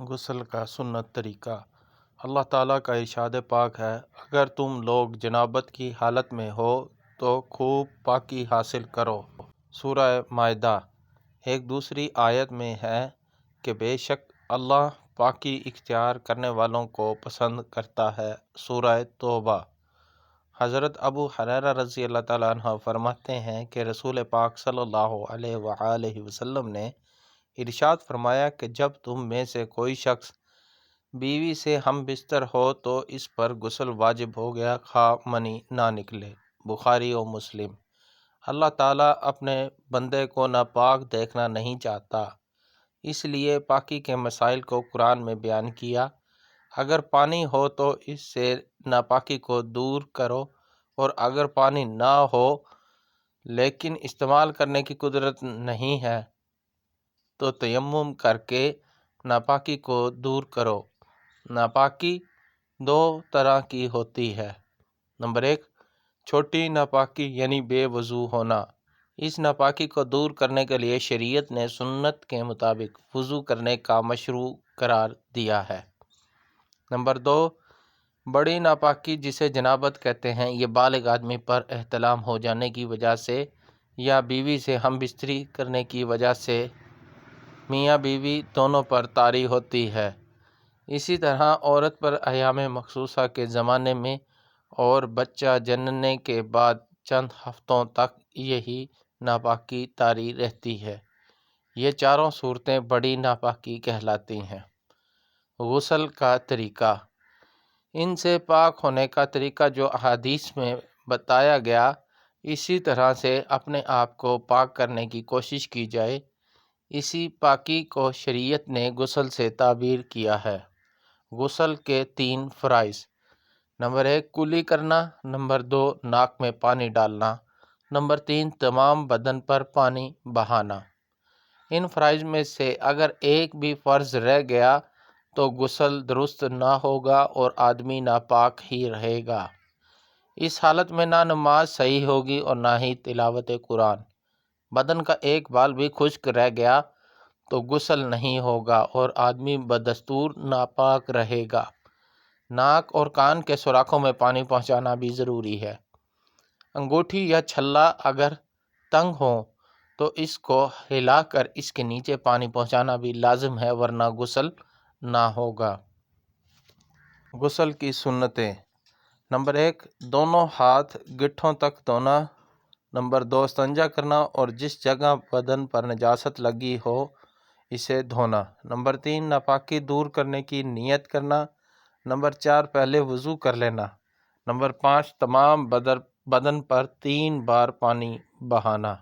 غسل کا سنت طریقہ۔ اللہ تعالیٰ کا ارشاد پاک ہے، اگر تم لوگ جنابت کی حالت میں ہو تو خوب پاکی حاصل کرو۔ سورہ مائدہ۔ ایک دوسری آیت میں ہے کہ بے شک اللہ پاکی اختیار کرنے والوں کو پسند کرتا ہے۔ سورہ توبہ۔ حضرت ابو ہریرہ رضی اللہ تعالیٰ عنہ فرماتے ہیں کہ رسول پاک صلی اللہ علیہ وآلہ وسلم نے ارشاد فرمایا کہ جب تم میں سے کوئی شخص بیوی سے ہم بستر ہو تو اس پر غسل واجب ہو گیا، خواہ منی نہ نکلے۔ بخاری و مسلم۔ اللہ تعالیٰ اپنے بندے کو ناپاک دیکھنا نہیں چاہتا، اس لیے پاکی کے مسائل کو قرآن میں بیان کیا۔ اگر پانی ہو تو اس سے ناپاکی کو دور کرو، اور اگر پانی نہ ہو لیکن استعمال کرنے کی قدرت نہیں ہے تو تیمم کر کے ناپاکی کو دور کرو۔ ناپاکی دو طرح کی ہوتی ہے۔ نمبر 1، چھوٹی ناپاکی یعنی بے وضو ہونا۔ اس ناپاکی کو دور کرنے کے لیے شریعت نے سنت کے مطابق وضو کرنے کا مشروع قرار دیا ہے۔ نمبر 2، بڑی ناپاکی جسے جنابت کہتے ہیں، یہ بالغ آدمی پر احتلام ہو جانے کی وجہ سے یا بیوی سے ہم بستری کرنے کی وجہ سے میاں بیوی دونوں پر طاری ہوتی ہے۔ اسی طرح عورت پر ایام مخصوصہ کے زمانے میں اور بچہ جننے کے بعد چند ہفتوں تک یہی ناپاکی طاری رہتی ہے۔ یہ چاروں صورتیں بڑی ناپاکی کہلاتی ہیں۔ غسل کا طریقہ۔ ان سے پاک ہونے کا طریقہ جو احادیث میں بتایا گیا، اسی طرح سے اپنے آپ کو پاک کرنے کی کوشش کی جائے۔ اسی پاکی کو شریعت نے غسل سے تعبیر کیا ہے۔ غسل کے 3 فرائض۔ نمبر 1، کلی کرنا۔ نمبر 2، ناک میں پانی ڈالنا۔ نمبر 3، تمام بدن پر پانی بہانا۔ ان فرائض میں سے اگر ایک بھی فرض رہ گیا تو غسل درست نہ ہوگا اور آدمی ناپاک ہی رہے گا۔ اس حالت میں نہ نماز صحیح ہوگی اور نہ ہی تلاوت قرآن۔ بدن کا ایک بال بھی خشک رہ گیا تو غسل نہیں ہوگا اور آدمی بدستور ناپاک رہے گا۔ ناک اور کان کے سوراخوں میں پانی پہنچانا بھی ضروری ہے۔ انگوٹھی یا چھلا اگر تنگ ہو تو اس کو ہلا کر اس کے نیچے پانی پہنچانا بھی لازم ہے، ورنہ غسل نہ ہوگا۔ غسل کی سنتیں۔ نمبر 1، دونوں ہاتھ گٹھوں تک دھونا۔ نمبر 2، استنجا کرنا اور جس جگہ بدن پر نجاست لگی ہو اسے دھونا۔ نمبر 3، ناپاکی دور کرنے کی نیت کرنا۔ نمبر 4، پہلے وضو کر لینا۔ نمبر 5، تمام بدن پر 3 بار پانی بہانا۔